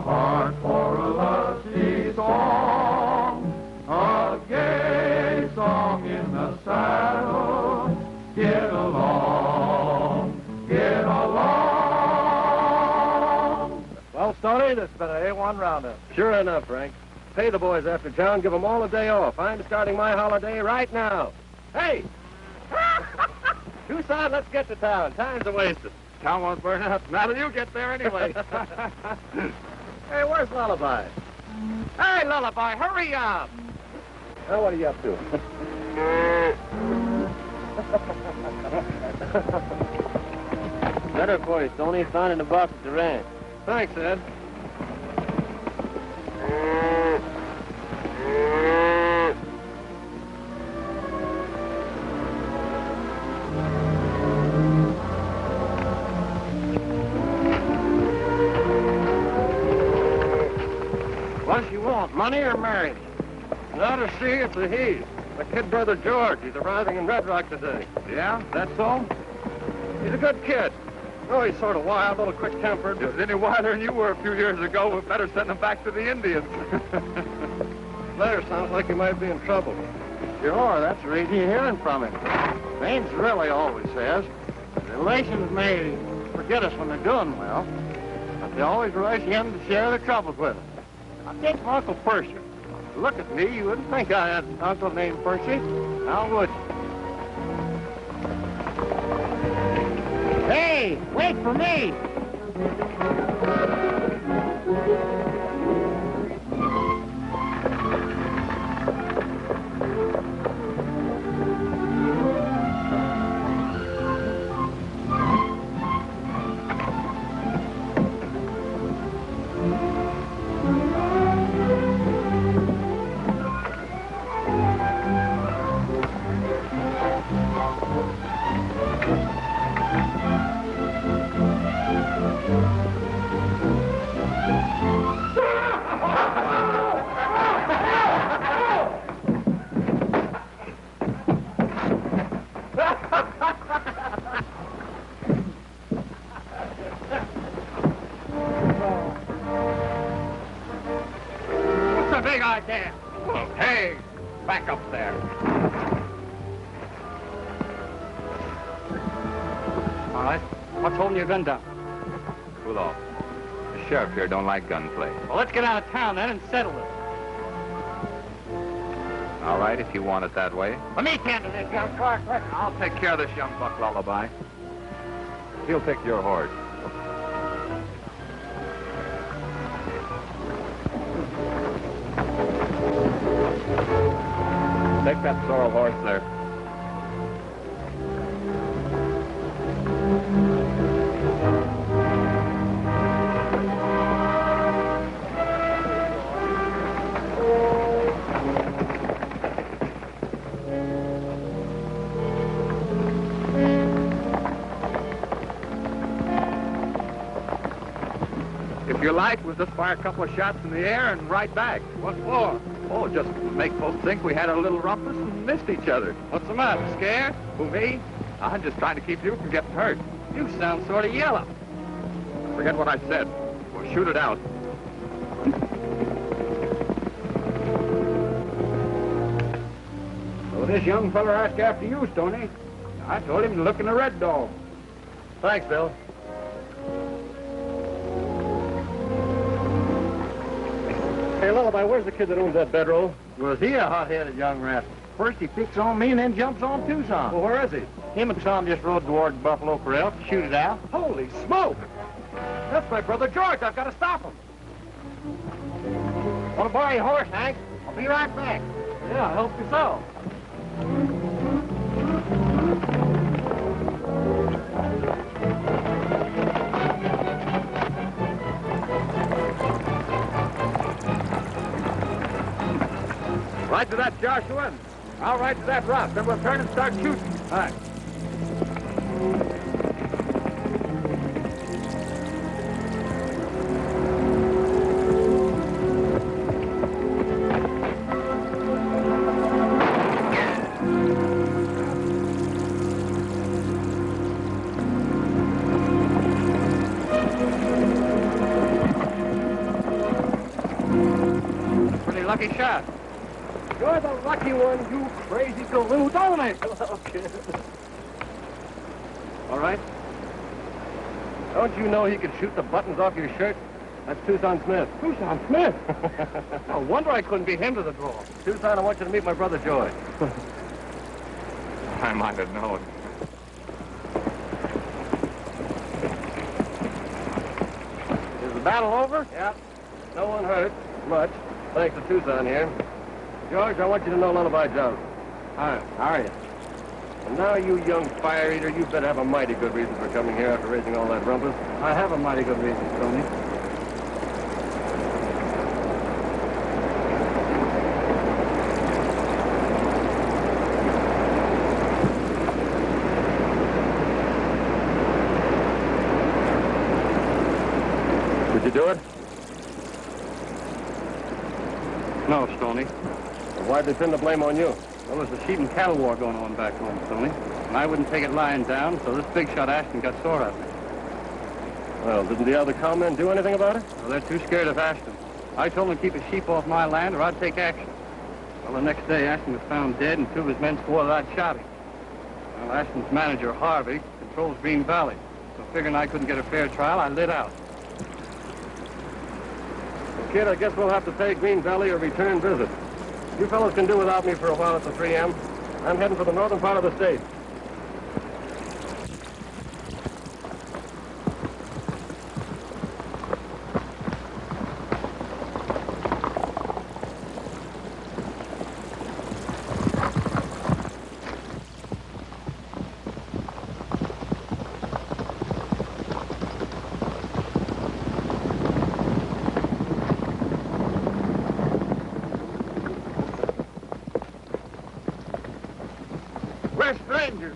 heart for a lusty song, a gay song in the saddle. Get along, get along. Well, Stony, this has been an A1 roundup. Sure enough, Frank. Pay the boys after town, give them all a day off. I'm starting my holiday right now. Hey! Tucson, let's get to town. Time's a wasted. Town won't burn up. Now you get there anyway. Hey, where's Lullaby? Hey, Lullaby, hurry up! Now, what are you up to? Better for you, Stony. Found in the box at the ranch. Thanks, Ed. What you want, money or marriage? Now to see, it's a he. My kid brother George. He's arriving in Red Rock today. Yeah, that's all? He's a good kid. Oh, he's sort of wild, a little quick-tempered. If he's any wilder than you were a few years ago, we better send him back to the Indians. Letter sounds like he might be in trouble. Sure, that's the reason you're hearing from him. Maine's really always says. Relations may forget us when they're doing well, but they always rush in to share their troubles with us. Now, take my Uncle Percy. Look at me, you wouldn't think I had an uncle named Percy. Now would you? Hey, wait for me! Hey, back up there. All right. What's holding your gun down? Cool off. The sheriff here don't like gunplay. Well, let's get out of town then and settle it. All right, if you want it that way. Let me handle this young car quick. I'll take care of this young buck, Lullaby. He'll take your horse. Take that sorrel horse there. If you like, we'll just fire a couple of shots in the air and right back. What for? Oh, just to make folks think we had a little rumpus and missed each other. What's the matter? Scared? Who, me? I'm just trying to keep you from getting hurt. You sound sort of yellow. Forget what I said. We'll shoot it out. So this young feller asked after you, Stony. I told him to look in the Red Dog. Thanks, Bill. Hey, Lullaby, where's the kid that owns that bedroll? Was he a hot-headed young rascal? First he picks on me and then jumps on Tucson. Well, where is he? Him and Tom just rode toward Buffalo Corral to shoot it out. Holy smoke! That's my brother George. I've got to stop him. Want to borrow your horse, Hank? I'll be right back. Yeah, I hope you so. Right to that, Joshua. I'll ride to that rock. Then we'll turn and start shooting. All right. lucky shot. You're the lucky one, you crazy galoot, don't it? All right. Don't you know he could shoot the buttons off your shirt? That's Tucson Smith. Tucson Smith? No wonder I couldn't beat him to the draw. Tucson, I want you to meet my brother Joy. I might have known. Is the battle over? Yeah. No one hurt. Much. Thanks to Tucson here. George, I want you to know Lullaby Joe. Hi. How are you? And now, you young fire eater, you better have a mighty good reason for coming here after raising all that rumpus. I have a mighty good reason, Stony. Did you do it? No, Stony. Well, why'd they pin the blame on you? Well, there's a sheep and cattle war going on back home, Stony. And I wouldn't take it lying down, so this big shot Ashton got sore at me. Well, didn't the other cowmen do anything about it? Well, they're too scared of Ashton. I told them to keep his sheep off my land or I'd take action. Well, the next day, Ashton was found dead and two of his men swore that I'd shot him. Well, Ashton's manager, Harvey, controls Green Valley. So figuring I couldn't get a fair trial, I lit out. Well, kid, I guess we'll have to pay Green Valley a return visit. You fellows can do without me for a while at the 3M. I'm heading for the northern part of the state.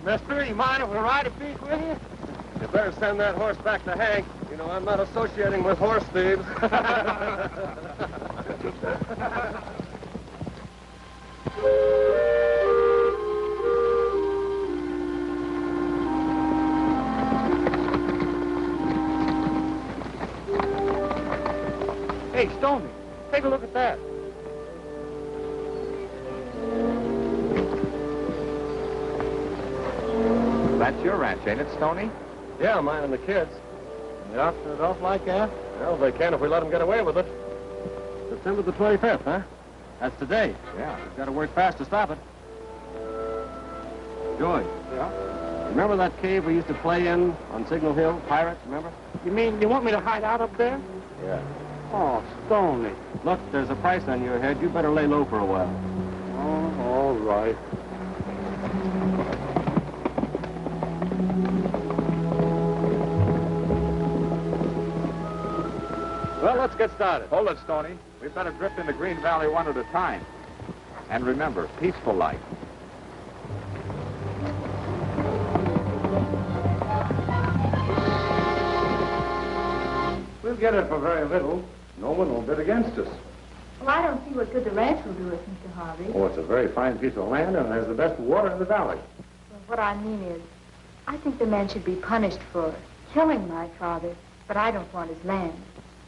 Mister, you mind if we ride a beat with you? You better send that horse back to Hank. You know, I'm not associating with horse thieves. Hey, Stony, take a look at that. That's your ranch, ain't it, Stony? Yeah, mine and the kids. They auction it off like that? Well, they can if we let them get away with it. September the 25th, huh? That's today. Yeah. We've got to work fast to stop it. George. Yeah? Remember that cave we used to play in on Signal Hill? Pirates, remember? You mean you want me to hide out up there? Yeah. Oh, Stony. Look, there's a price on your head. You better lay low for a while. Oh, all right. Well, let's get started. Hold it, Stony. We'd better drift into Green Valley one at a time. And remember, peaceful life. We'll get it for very little. No one will bid against us. Well, I don't see what good the ranch will do us, Mr. Harvey. Oh, it's a very fine piece of land and has the best water in the valley. Well, what I mean is, I think the man should be punished for killing my father, but I don't want his land.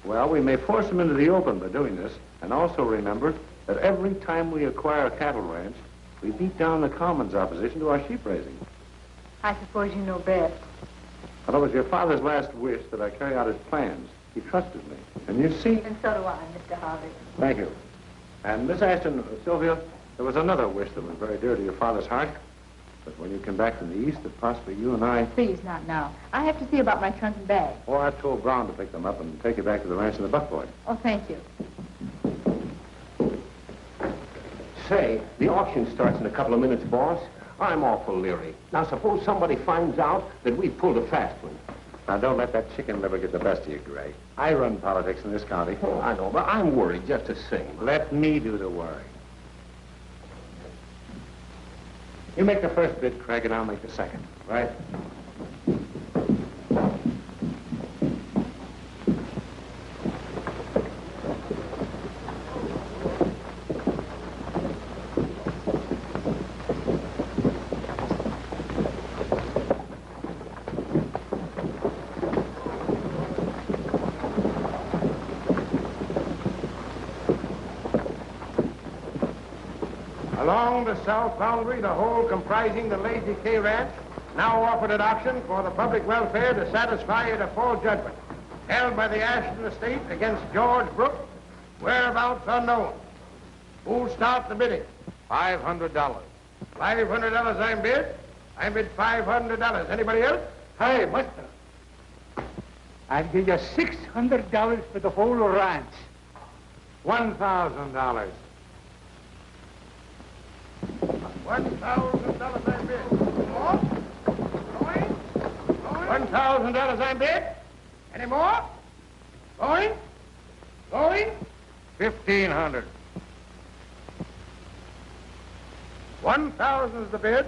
Well, we may force him into the open by doing this. And also remember that every time we acquire a cattle ranch, we beat down the Commons' opposition to our sheep raising. I suppose you know best. Well, it was your father's last wish that I carry out his plans. He trusted me. And you see... And so do I, Mr. Harvey. Thank you. And Miss Ashton, Sylvia, there was another wish that was very dear to your father's heart. But when you come back from the east, that possibly you and I... Please, not now. I have to see about my trunk and bag. Oh, I told Brown to pick them up and take you back to the ranch in the buckboard. Oh, thank you. Say, the auction starts in a couple of minutes, boss. I'm awful leery. Now, suppose somebody finds out that we pulled a fast one. Now, don't let that chicken liver get the best of you, Gray. I run politics in this county. Oh, I know, but I'm worried just the same. Let me do the worry. You make the first bid, Craig, and I'll make the second. Right? Along the south boundary, the whole comprising the Lazy K Ranch, now offered at auction for the public welfare to satisfy a default judgment held by the Ashton estate against George Brooke, whereabouts unknown. Who'll start the bidding? $500. $500 I'm bid. I bid $500. Anybody else? Hey, mister. I'll give you $600 for the whole ranch. $1,000. $1,000 I'm bid. More? Going? $1,000 I'm bid. Any more? Going? Going? 1,500. 1,000 is the bid.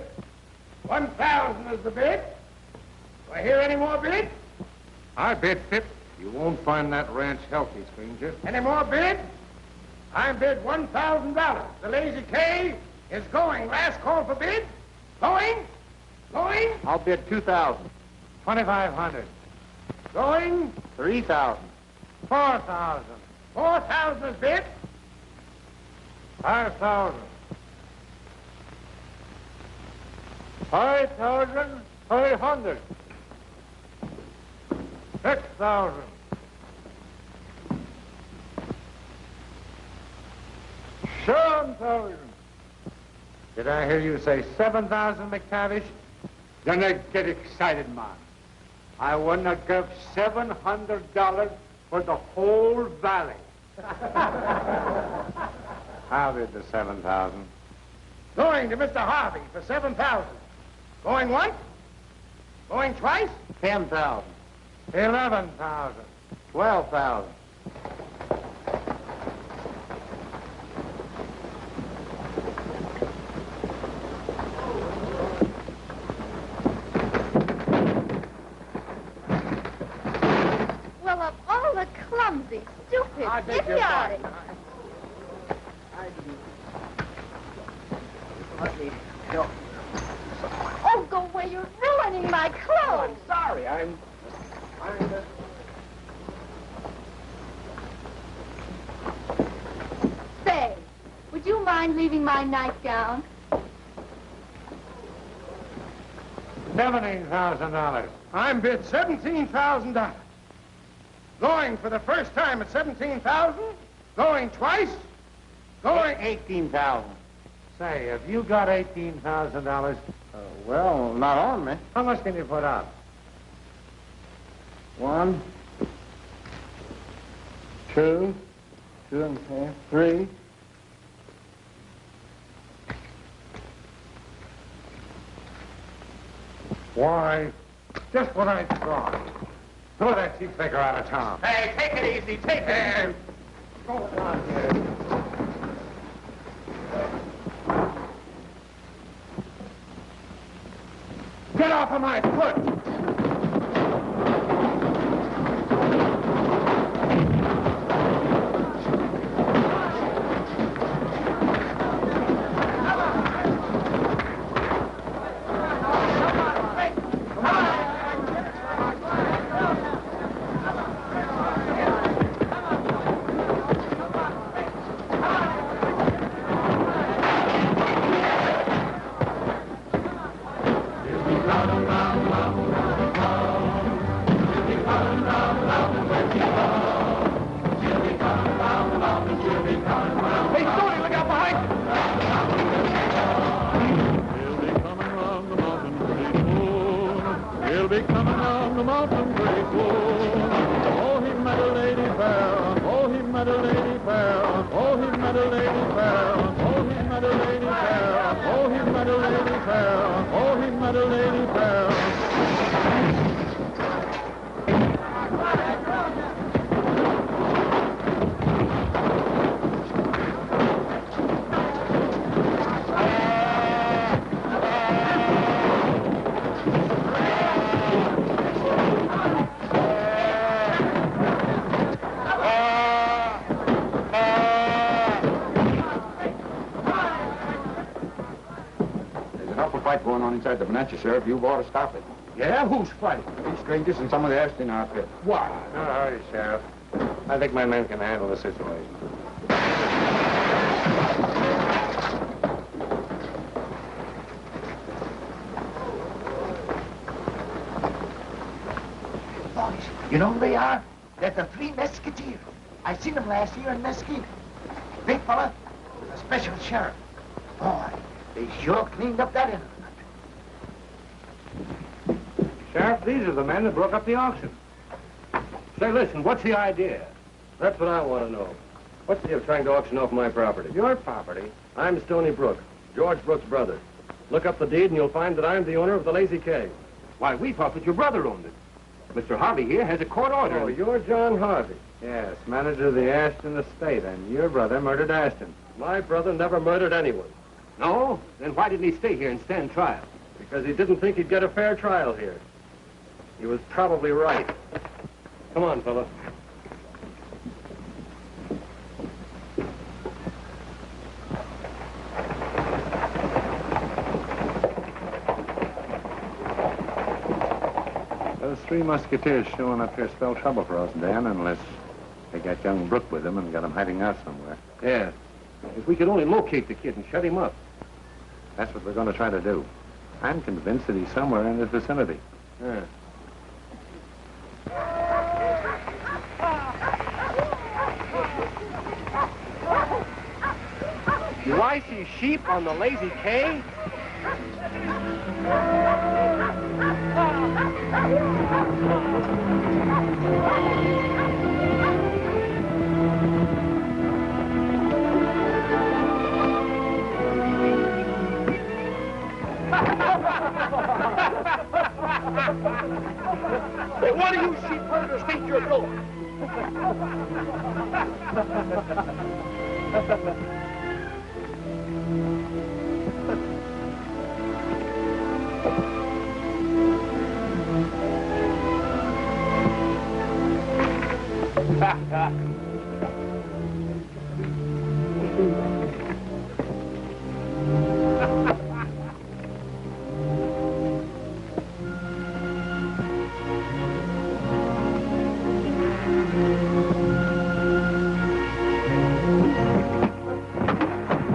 1,000 is the bid. Do I hear any more bid? I bid 50. You won't find that ranch healthy, stranger. Any more bid? I bid $1,000. The Lazy K is going. Last call for bid. Going? Going? I'll bid 2,000. 2,500. Going? 3,000. 4,000. 4,000 is bid. 5,000. 5,500. 6,000. 7,000. Did I hear you say 7,000, McTavish? Don't get excited, man. I want to give $700 for the whole valley. I'll bid the 7,000. Going to Mr. Harvey for 7,000. Going once? Going twice? 10,000. 11,000. 12,000. Well, of all the clumsy, stupid, idiotic. Oh, go away. You're ruining my clothes. I'm sorry. I'm Say, would you mind leaving my nightgown? $17,000. I'm bid $17,000. Going for the first time at 17,000. Going twice. Going 18,000. Say, have you got $18,000? Well, not on me. How much can you put up? 1, 2, 2.5, 3. Why, just what I thought. Throw that cheap figure out of town. Hey, take it easy. Take it. Go on here. Get off of my foot! Going on inside the Bonanza, Sheriff. You ought to stop it. Yeah? Who's fighting? These strangers and some of the Ashton outfit. What? No hurry, Sheriff. I think my men can handle the situation. You know who they are? They're the 3 Mesquiteers. I seen them last year in Mesquite. Big fella, a special sheriff. Boy, they sure cleaned up that end of the country. Sheriff, these are the men that broke up the auction. Say, listen, what's the idea? That's what I want to know. What's the deal trying to auction off my property? Your property? I'm Stony Brook, George Brook's brother. Look up the deed and you'll find that I'm the owner of the Lazy K. Why, we thought that your brother owned it. Mr. Harvey here has a court order. Oh, you're John Harvey. Yes, manager of the Ashton estate, and your brother murdered Ashton. My brother never murdered anyone. No? Then why didn't he stay here and stand trial? Because he didn't think he'd get a fair trial here. He was probably right. Come on, fella. Those 3 Musketeers showing up here spell trouble for us, Dan, unless they got young Brook with them and got him hiding out somewhere. Yeah. If we could only locate the kid and shut him up. That's what we're going to try to do. I'm convinced that he's somewhere in this vicinity. Yeah. Do I see sheep on the Lazy K? Hey, one of you sheep herders think you're going.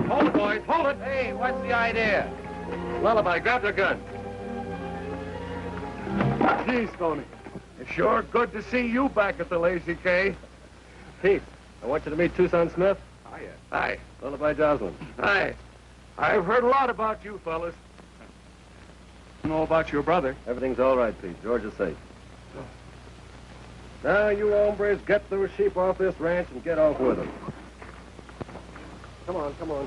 Hold it, boys, hold it. Hey, what's the idea? Lullaby, grab their gun. Gee, Stony, it's sure good to see you back at the Lazy K. Pete, I want you to meet Tucson Smith. Hiya. Hi. Lullaby Joslin. Hi. I've heard a lot about you fellas. I know about your brother. Everything's all right, Pete. George is safe. Now, you hombres, get those sheep off this ranch and get off with them. Come on, come on.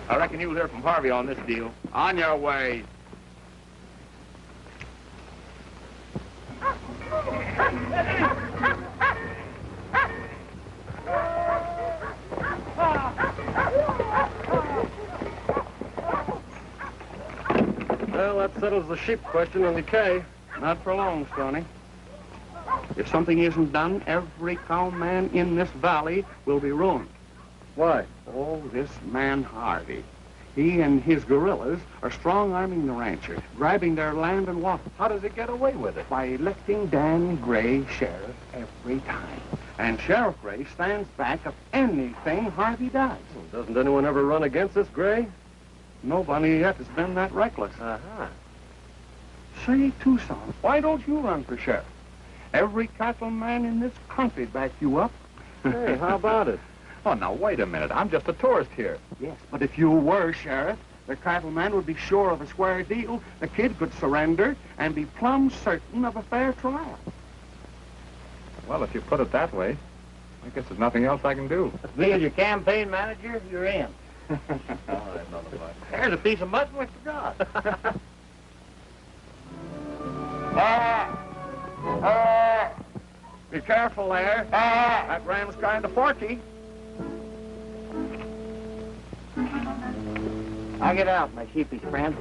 I reckon you'll hear from Harvey on this deal. On your way. Well, that settles the sheep question on the K. Not for long, Stony. If something isn't done, every cowman in this valley will be ruined. Why? Oh, this man Harvey. He and his guerrillas are strong-arming the ranchers, grabbing their land and water. How does he get away with it? By electing Dan Gray sheriff every time. And Sheriff Gray stands back of anything Harvey does. Well, doesn't anyone ever run against this Gray? Nobody yet has been that reckless. Uh-huh. Say, Tucson, why don't you run for sheriff? Every cattleman in this country backs you up. Hey, how about it? Oh, now, wait a minute. I'm just a tourist here. Yes, but if you were sheriff, the cattleman would be sure of a square deal. The kid could surrender and be plumb certain of a fair trial. Well, if you put it that way, I guess there's nothing else I can do. Me as your campaign manager, you're in. All right, Lullaby. There's a piece of mutton we forgot. Be careful there. That ram's kind of forky. I'll get out, my sheepish friend.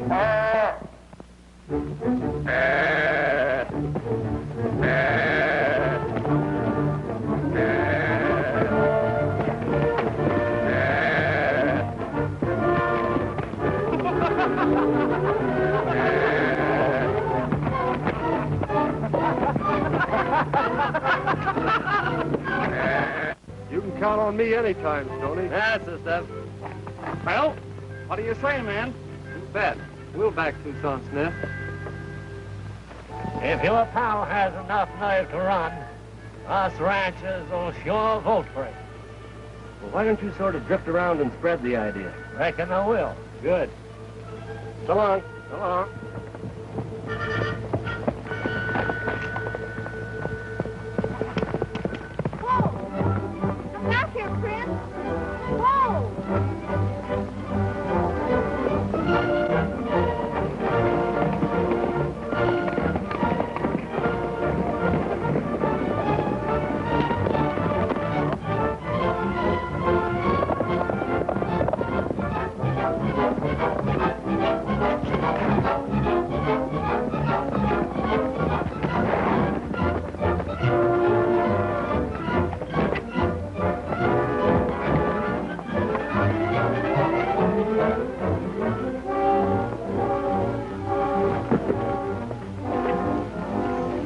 You can count on me anytime, Stony. That's the stuff. Well, what do you say, man? You bet. We'll back Tucson Smith. If your pal has enough nerve to run, us ranchers will sure vote for him. Well, why don't you sort of drift around and spread the idea? Reckon I will. Good. So long. So long. Whoa! Come back here, Prince! Whoa!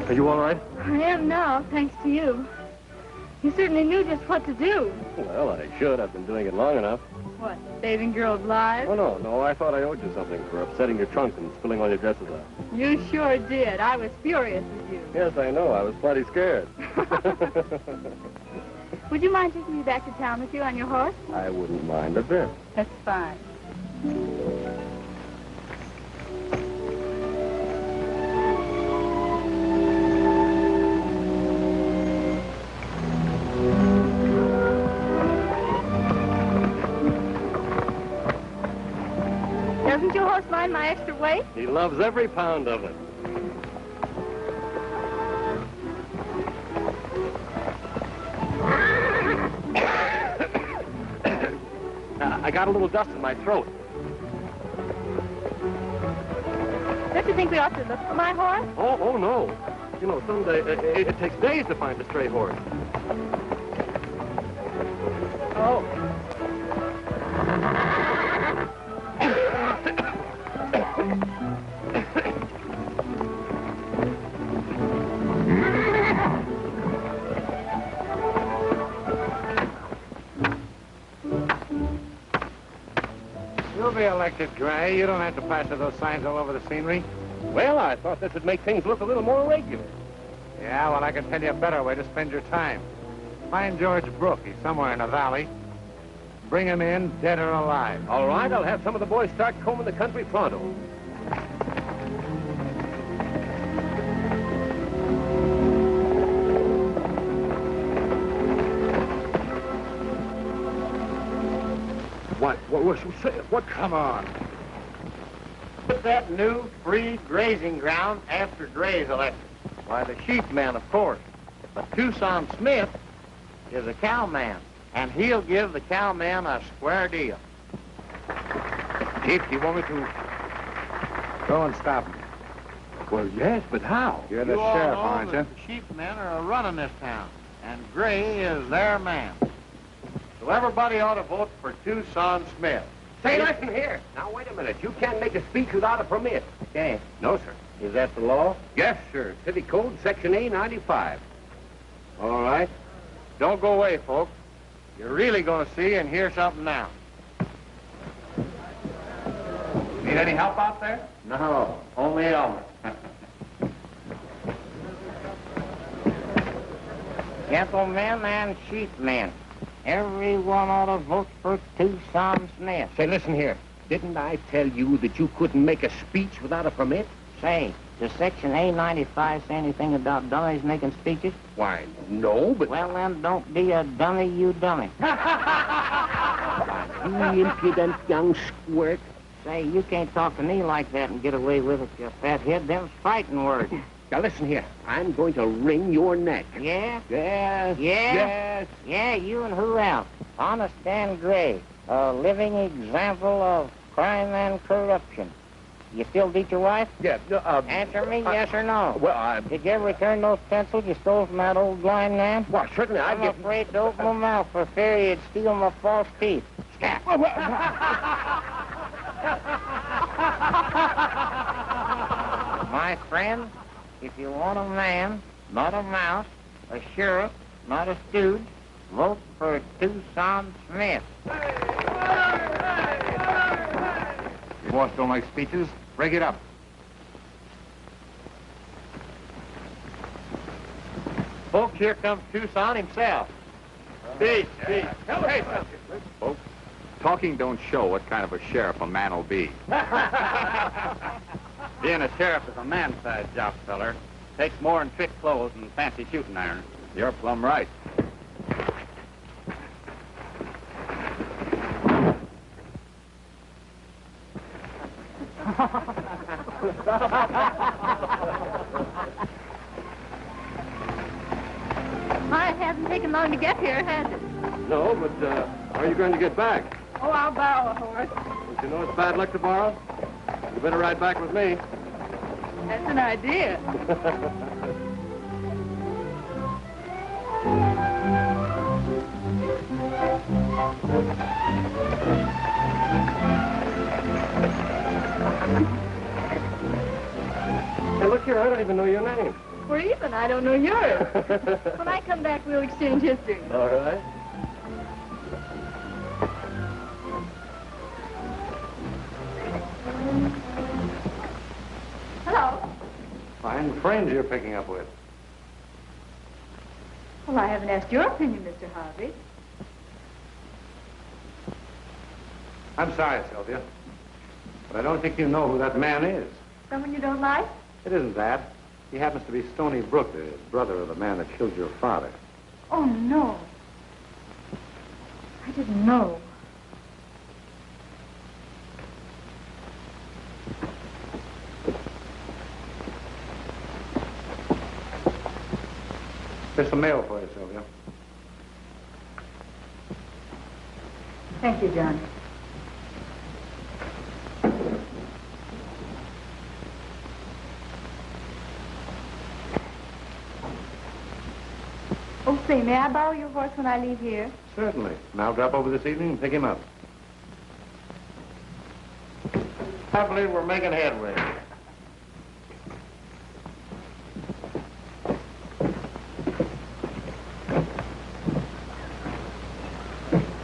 Are you all right? I am now, thanks to you. You certainly knew just what to do. Well, I should. I've been doing it long enough. What, saving girls' lives? Oh, no. I thought I owed you something for upsetting your trunk and spilling all your dresses out. You sure did. I was furious with you. Yes, I know. I was plenty scared. Would you mind taking me back to town with you on your horse? I wouldn't mind a bit. That's fine. Doesn't your horse mind my extra weight? He loves every pound of it. I got a little dust in my throat. Don't you think we ought to look for my horse? Oh, no. You know, someday, it takes days to find a stray horse. Oh. You'll be elected, Gray. You don't have to plaster those signs all over the scenery. Well, I thought this would make things look a little more regular. Yeah, well, I can tell you a better way to spend your time. Find George Brook. He's somewhere in the valley. Bring him in, dead or alive. All right, I'll have some of the boys start combing the country pronto. What? Come on. Put that new free grazing ground after Gray's elected. Why, the sheep man, of course. But Tucson Smith is a cowman, and he'll give the cowman a square deal. Chief, do you want me to go and stop him? Well, yes, but how? You're the You all sheriff, know aren't you? that the sheep men are running this town, and Gray is their man. So everybody ought to vote for Tucson Smith. Say, listen here. Now, wait a minute. You can't make a speech without a permit. Okay. No, sir. Is that the law? Yes, sir. City Code, Section A95. All right. Don't go away, folks. You're really going to see and hear something now. Need any help out there? No, only Elmer. Gentlemen and sheepmen, everyone ought to vote for Tucson Smith. Say, listen here. Didn't I tell you that you couldn't make a speech without a permit? Say, does Section A95 say anything about dummies making speeches? Why, no, but... Well, then, don't be a dummy, you dummy. You impudent young squirt. Say, you can't talk to me like that and get away with it, you fathead. Them's fighting words. Now, listen here. I'm going to wring your neck. Yeah? Yes. Yeah? Yes. Yeah, you and who else? Honest Dan Gray, a living example of crime and corruption. You still beat your wife? Yeah. Answer me, yes or no. Well, Did you ever return those pencils you stole from that old blind man? Well, certainly I'm I'd give... afraid to open my mouth for fear he'd steal my false teeth. Scat. My friend, if you want a man, not a mouse, a sheriff, not a stooge, vote for Tucson Smith. Your boss don't like speeches? Break it up. Folks, here comes Tucson himself. Peace, peace. Hey, folks, talking don't show what kind of a sheriff a man will be. Being a sheriff is a man-sized job, feller. Takes more than fit clothes and fancy shooting irons. You're plumb right. It hasn't taken long to get here, has it? No, but how are you going to get back? Oh, I'll borrow a horse. Don't you know it's bad luck to borrow? You better ride back with me. That's an idea. Hey, look here, I don't even know your name. We're even. I don't know yours. When I come back, we'll exchange history. All right. Hello. Fine friends you're picking up with. Well, I haven't asked your opinion, Mr. Harvey. I'm sorry, Sylvia, but I don't think you know who that man is. Someone you don't like? It isn't that. He happens to be Stony Brook, the brother of the man that killed your father. Oh, no. I didn't know. There's some mail for you, Sylvia. Thank you, John. Oh, say, may I borrow your horse when I leave here? Certainly. And I'll drop over this evening and pick him up. I believe we're making headway.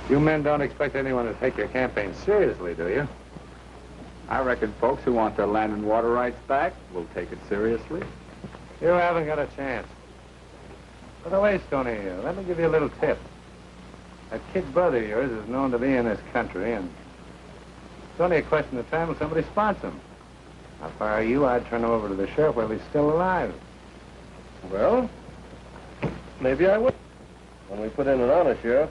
You men don't expect anyone to take your campaign seriously, do you? I reckon folks who want their land and water rights back will take it seriously. You haven't got a chance. By the way, Stony, let me give you a little tip. That kid brother of yours is known to be in this country, and it's only a question of time when somebody spots him. If I were you, I'd turn him over to the sheriff while he's still alive. Well, maybe I will. When we put in an honest sheriff,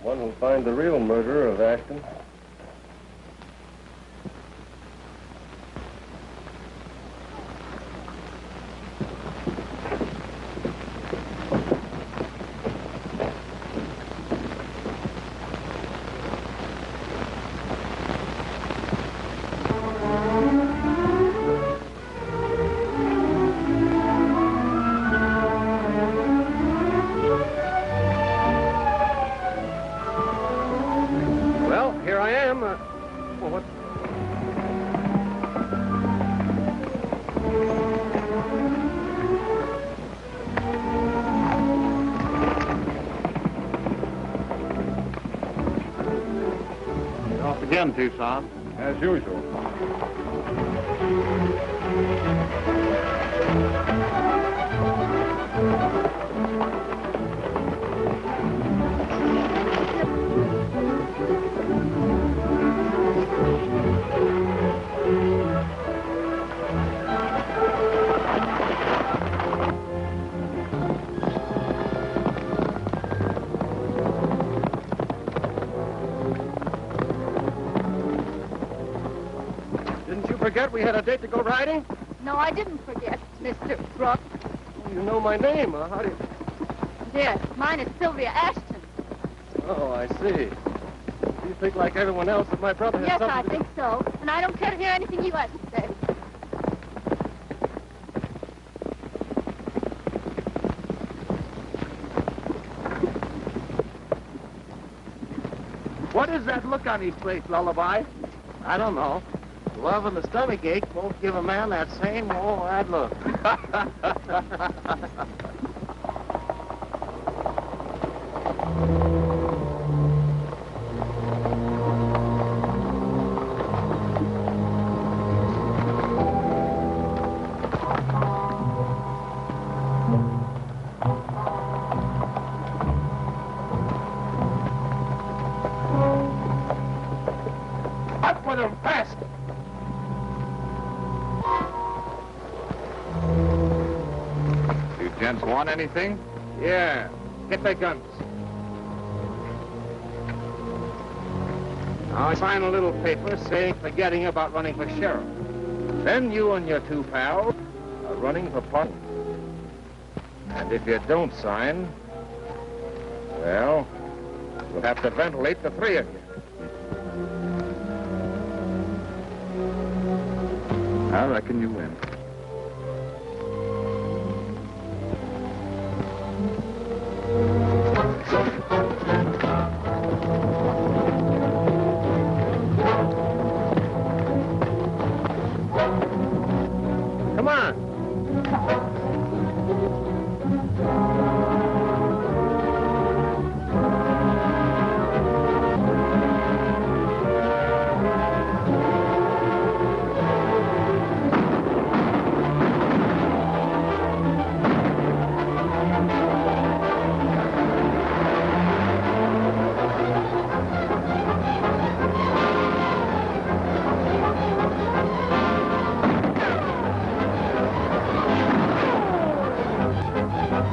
one who'll find the real murderer of Ashton. Again, Tucson. As usual. Forget we had a date to go riding? No, I didn't forget, Mr. Brooks. You know my name, huh? How do you... Yes, mine is Sylvia Ashton. Oh, I see. You think like everyone else that my brother has Yes, something I to do... think so. And I don't care to hear anything you have to say. What is that look on his face, Lullaby? I don't know. Love and the stomach ache both give a man that same old-eyed look. Want anything? Yeah. Get their guns. Now, sign a little paper saying forgetting about running for sheriff. Then you and your two pals are running for party. And if you don't sign, well, you'll have to ventilate the three of you. I reckon you win. Come on.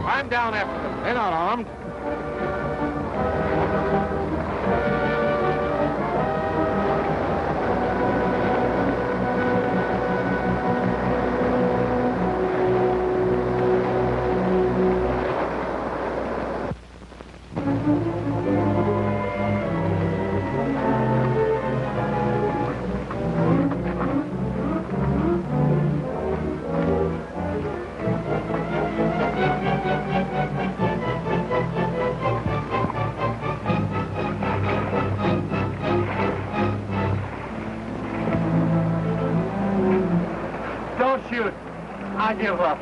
I'm down after them. They're not armed. Don't shoot. I give up.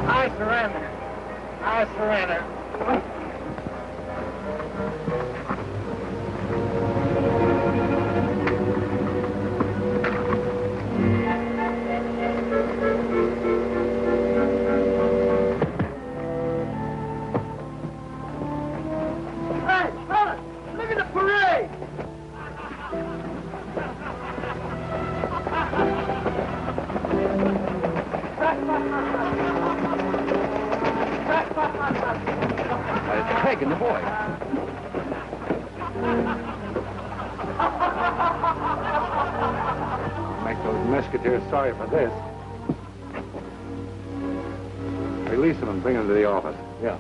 I surrender. I surrender. Taking the boy. Make those Mesquiteers sorry for this. Release them and bring them to the office. Yeah.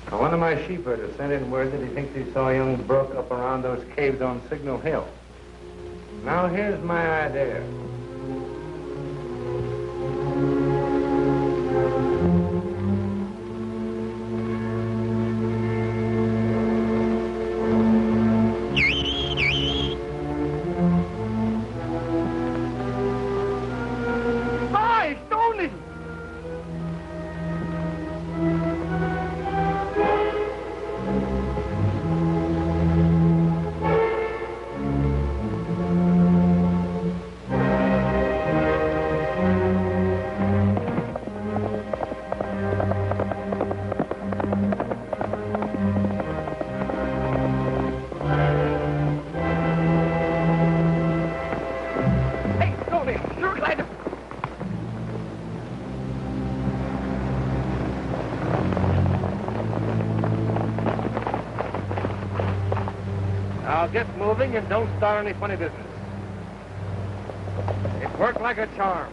Now, one of my sheepherders sent in word that he thinks he saw young Brooke up around those caves on Signal Hill. Now, here's my idea. Hi, Stony! Now get moving and don't start any funny business. It worked like a charm.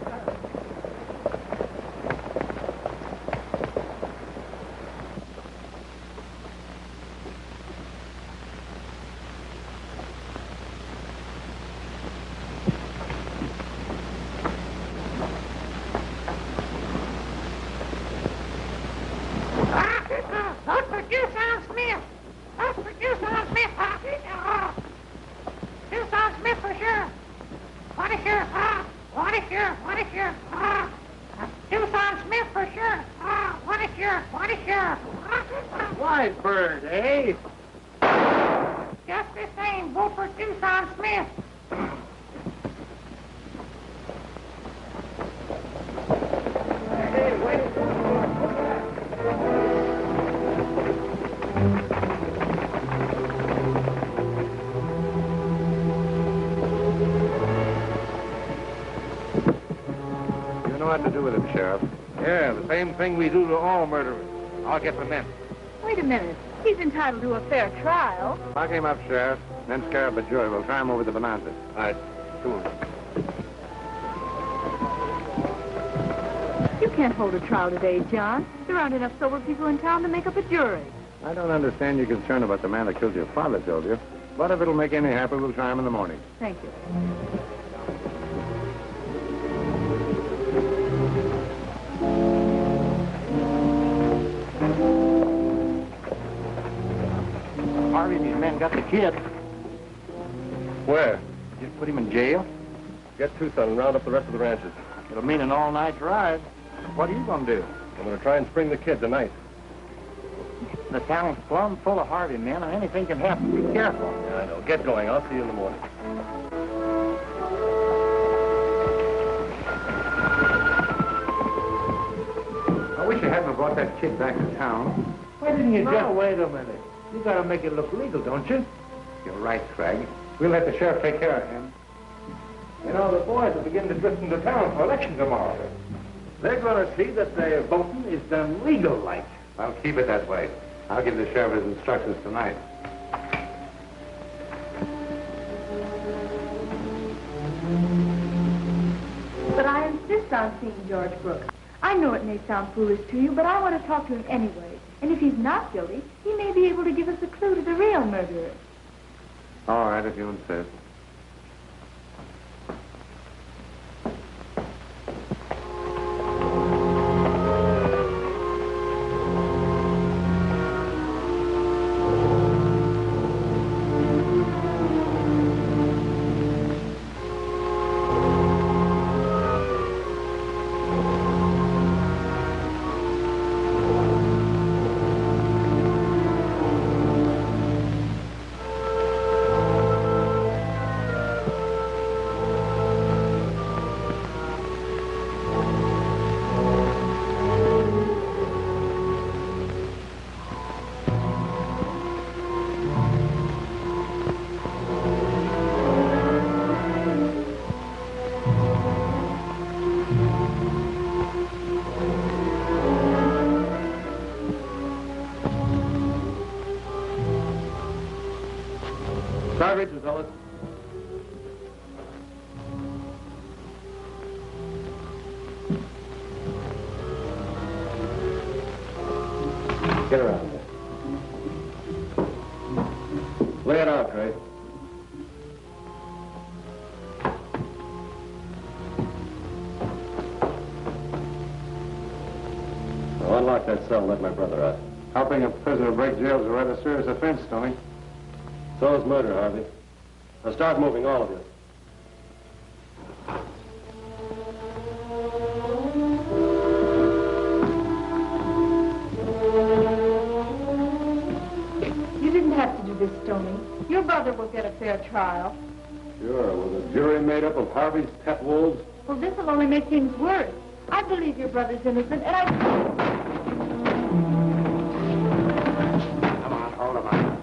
vote for Tucson Smith. Hey, wait. You know what to do with him, Sheriff. Yeah, the same thing we do to all murderers. I'll get the men. Wait a minute. He's entitled to a fair trial. Lock him up, Sheriff. Then scare up a jury. We'll try him over the bonanza. All right, come on. You can't hold a trial today, John. There aren't enough sober people in town to make up a jury. I don't understand your concern about the man that killed your father, Sylvia. But if it'll make any happy, we'll try him in the morning. Thank you. Harvey, these men got the kid. Where? Just put him in jail. Get Tucson and round up the rest of the ranches. It'll mean an all-night ride. What are you going to do? I'm going to try and spring the kid tonight. The town's plumb full of Harvey men, and anything can happen. Be careful. Yeah, I know. Get going. I'll see you in the morning. I wish you hadn't brought that kid back to town. Why didn't you just... wait a minute. You gotta make it look legal, don't you? You're right, Craig. We'll let the sheriff take care of him. You know, the boys are beginning to drift into town for election tomorrow. They're gonna see that their voting is done legal-like. I'll keep it that way. I'll give the sheriff his instructions tonight. But I insist on seeing George Brooks. I know it may sound foolish to you, but I want to talk to him anyway. And if he's not guilty, he may be able to give us a clue to the real murderer. All right, if you insist. Starboard, fellas. Get around there. Lay it out, Craig. Now unlock that cell and let my brother out. Helping a prisoner break jail is a rather serious offense, Stony. So is murder, Harvey. Now start moving, all of you. You didn't have to do this, Stony. Your brother will get a fair trial. Sure, with a jury made up of Harvey's pet wolves. Well, this will only make things worse. I believe your brother's innocent, and I... Come on, hold him up.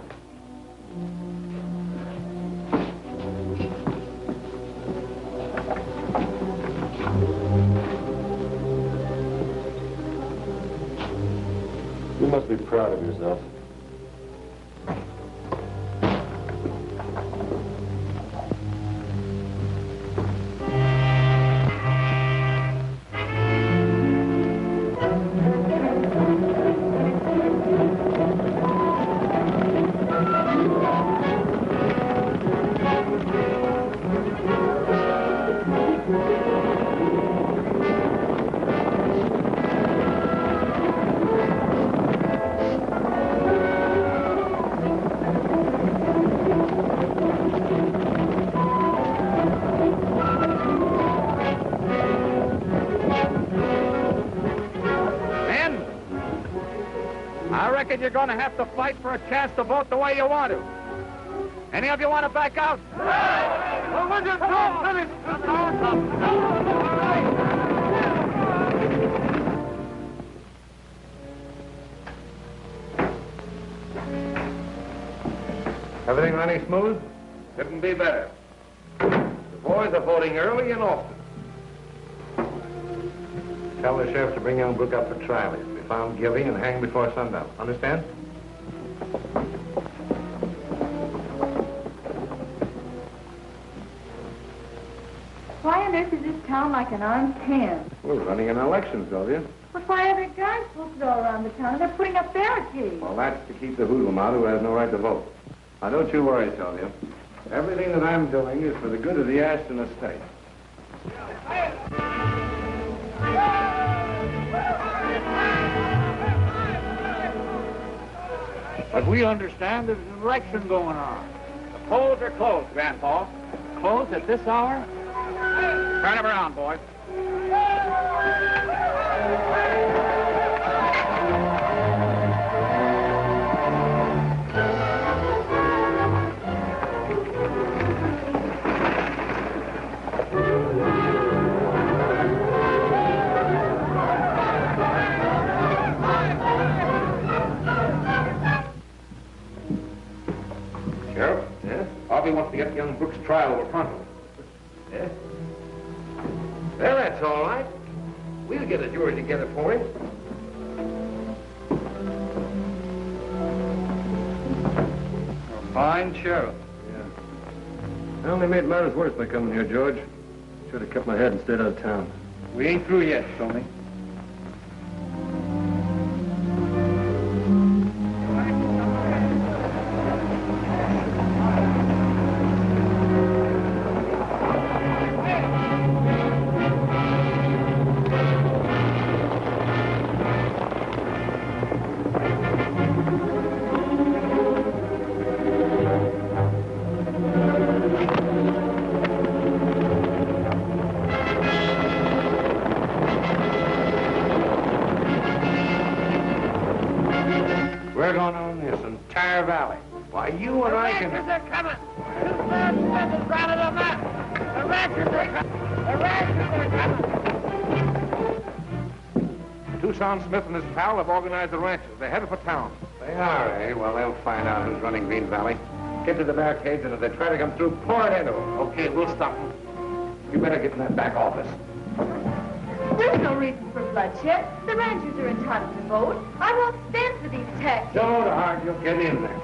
You must be proud of yourself. You're going to have to fight for a chance to vote the way you want to. Any of you want to back out? Everything running smooth? Couldn't be better. The boys are voting early and often. Tell the sheriff to bring young Brooke up for trial. He'll be found guilty and hanged before sundown. Understand? Why on earth is this town like an armed hand? We're running an election, Sylvia. But why are there guys posted all around the town and they're putting up barricades? Well, that's to keep the hoodlum out who has no right to vote. Now, don't you worry, Sylvia. Everything that I'm doing is for the good of the Ashton estate. But we understand there's an election going on. The polls are closed, Grandpa. Closed at this hour? Turn him around, boys. Sheriff? Yeah? Harvey wants to get young Brooks' trial over pronto. Yeah? Well, that's all right. We'll get a jury together for him. A fine sheriff. Yeah. I only made matters worse by coming here, George. Should have kept my head and stayed out of town. We ain't through yet, Stony. We're going to own this entire valley. Why, you and I can... The ranchers are coming. Smith is running them up. The ranchers are coming. The ranchers are coming. Tucson Smith and his pal have organized the ranchers. They're headed for town. They are, eh? Well, they'll find out who's running Green Valley. Get to the barricades, and if they try to come through, pour it into them. Okay, we'll stop them. You better get in that back office. There's no reason for bloodshed. The ranchers are entitled to vote. I won't stand for these tactics. Don't argue. Get in there.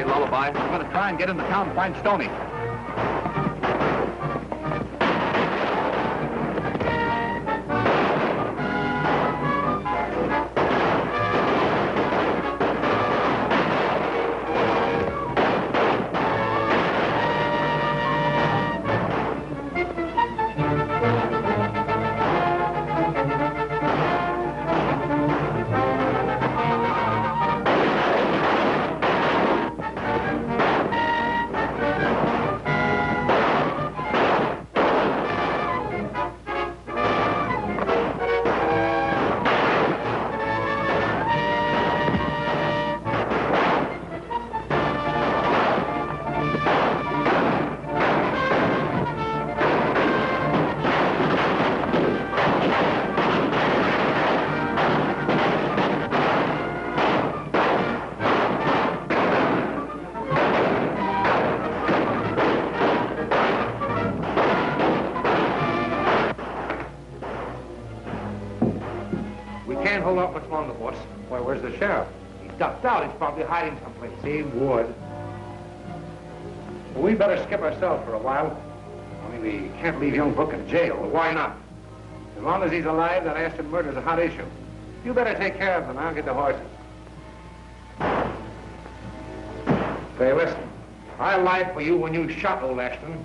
Lullaby. I'm going to try and get into town and find Stony. can't hold out much longer, boss. Well, where's the sheriff? He ducked out. He's probably hiding someplace. He would. Well, we better skip ourselves for a while. Only we can't leave young Brook in jail. Well, why not? As long as he's alive, that Ashton murder's a hot issue. You better take care of him. I'll get the horses. Say, listen. I lied for you when you shot old Ashton,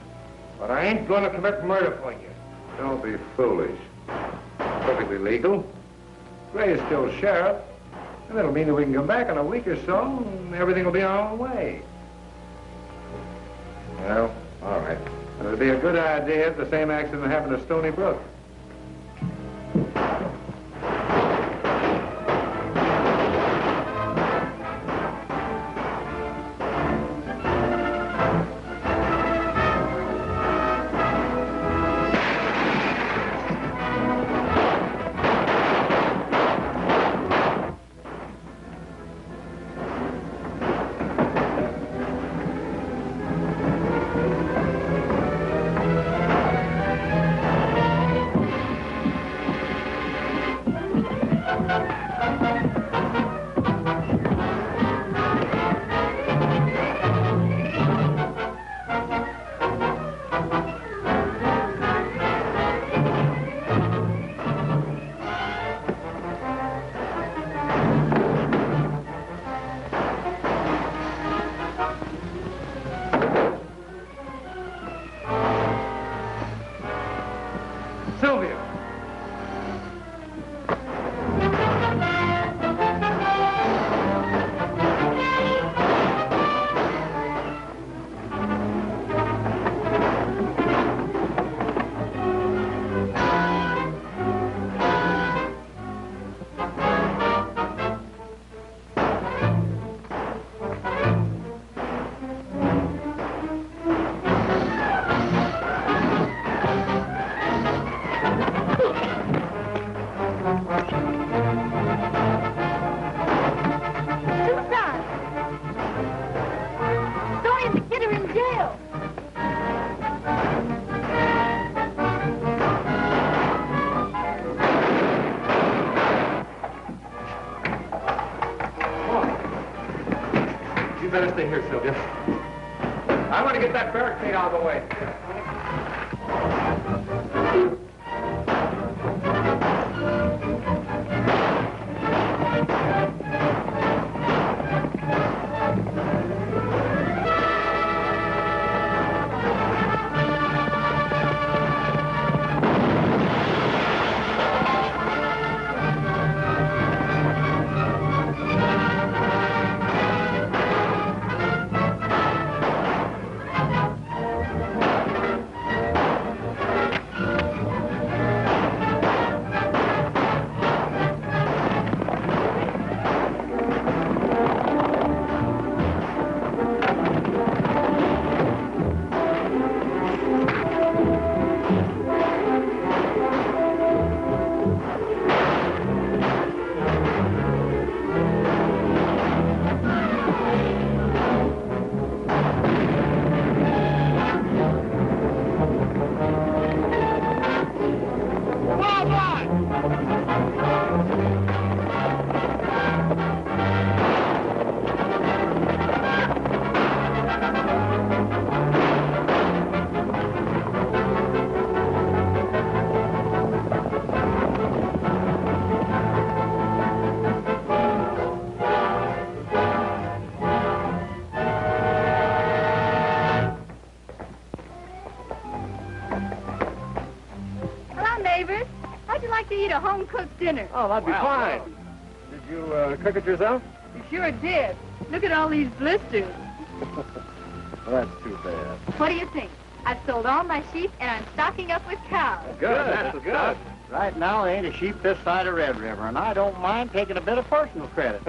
but I ain't going to commit murder for you. Don't be foolish. Perfectly legal. Gray's still sheriff. And that'll mean that we can come back in a week or so, and everything will be our own way. Well, all right. It would be a good idea if the same accident happened to Stony Brook. Better stay here, Sylvia. I want to get that barricade out of the way. A home-cooked dinner. Oh, that'd be fine. Did you cook it yourself? You sure did. Look at all these blisters. Well, that's too bad. What do you think? I've sold all my sheep, and I'm stocking up with cows. Good, that's good. Right now, there ain't a sheep this side of Red River, and I don't mind taking a bit of personal credit.